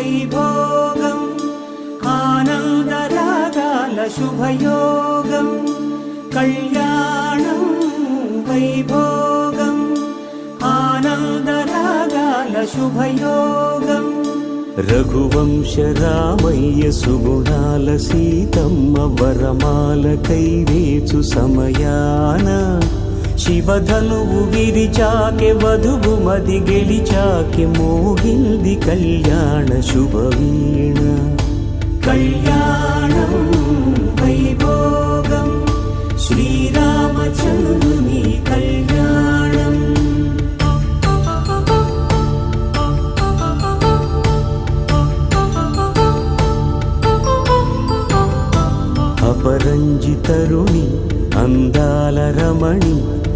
వైభోగం ఆనందరాగాల శుభయోగం కళ్యాణం వైభోగం ఆనందరాగాల శుభయోగం రఘువంశ రామయ్య సుగుణాల సీతమ్మ వరమాల కైవేచు సమయాన శివధనువు విరిచాకె వధువు మది గెలిచాకె మోగింది కళ్యాణ శుభవీణ కళ్యాణం వైభోగం శ్రీరామచంద్రుని కళ్యాణం అపరంజితరుణి అందాల రమణి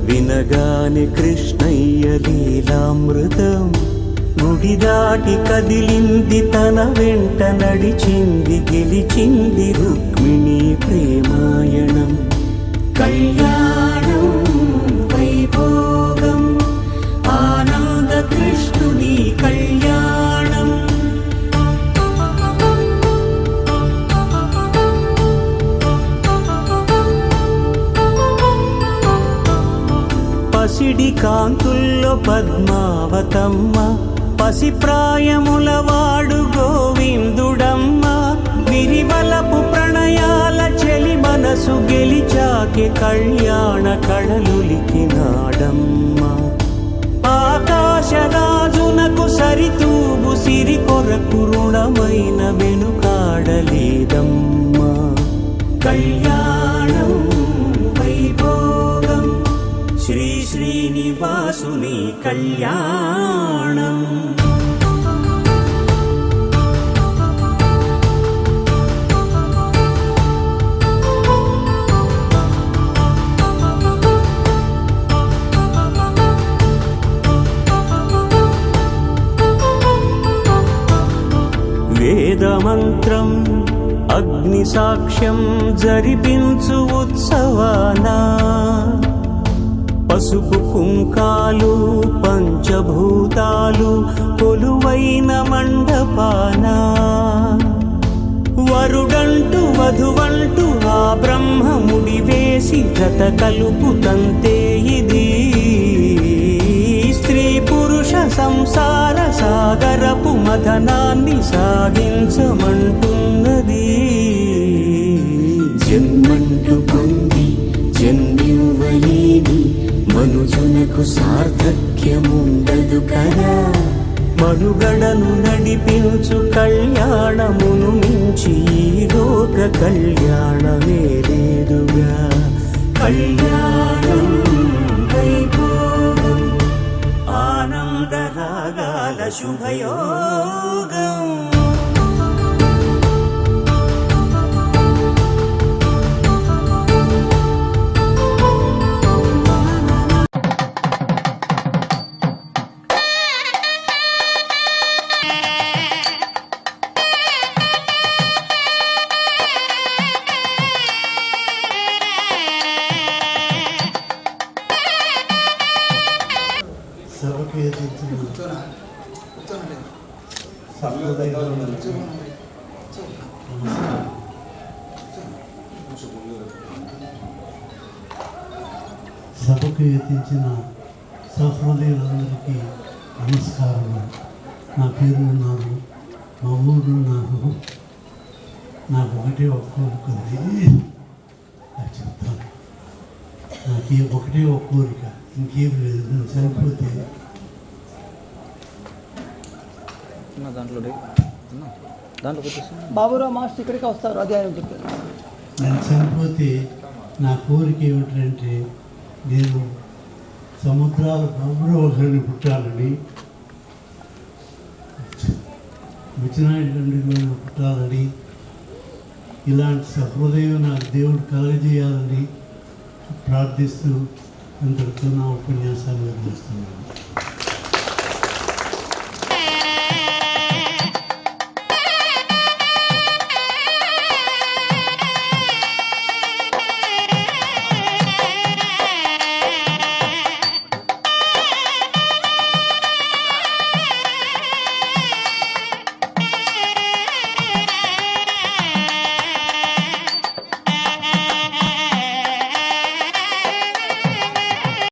వినగానే కృష్ణయ్య లీలామృతం గుడి దాటి కదిలింది తన వెంట నడిచింది గెలిచింది రుక్మిణి ప్రేమాయణం కళ్యాణం వైభోగం ఆనంద కృష్ణుని కళ్యాణం పసిడి కాంతుల్లో పద్మావతమ్మ పసిప్రాయముల వాడు గోవిందుడమ్మ విరివలపు ప్రణయాల చెలి మనసు గెలిచాకె కళ్యాణ కళలులికినాడమ్మ ఆకాశరాజునకు సరితూగు సిరి కొరకు రుణమైన వెనుకాడలేదమ్మ కళ్యాణం వైభోగం శ్రీ శ్రీనివాసుని కళ్యాణం వేదమంత్రం అగ్ని సాక్ష్యం జరిపించు ఉత్సవానా పసుపు కుంకాలు పంచభూతాలు కొలువైన మండపాన వరుడంటూ వధువంటూ ఆ బ్రహ్మముడి వేసి జత కలుపుతంతే ఇది స్త్రీ పురుష సంసార సాగరపు మథనాన్ని సాగించమంటున్నది జన్మంటూ పొంది జన్మివ్వలేని మనుజునకు సార్థక్యముండదు కదా మనుగడను నడిపించు కళ్యాణమును మించి ఈ లోక కళ్యాణమే లేదుగా కళ్యాణం వైభోగం ఆనందరాగాల శుభయోగం సభకు యత్నించిన సహృదయులందరికీ నమస్కారం. నా పేరు నాను, మా ఊరు నాను. నాకు ఒకటే ఒక్క కోరిక ఉంది, అది చెప్తాను. నాకు ఒకటే ఒక కోరిక, ఇంకేం లేదు. నేను చనిపోతే బాబురావు మాస్టర్ ఇక్కడికి వస్తారు, అది ఆయన చెప్పారు. నేను చనిపోతే నా కోరిక ఏమిటంటే నేను సముద్రాల బాబురావు ఒకరిని పుట్టాలని, విజయనాయుడు పుట్టాలని, ఇలాంటి సహృదయం నాకు దేవుడు కలగజేయాలని ప్రార్థిస్తూ అందరితో నా ఉపన్యాసాలు నిర్వహిస్తున్నాను.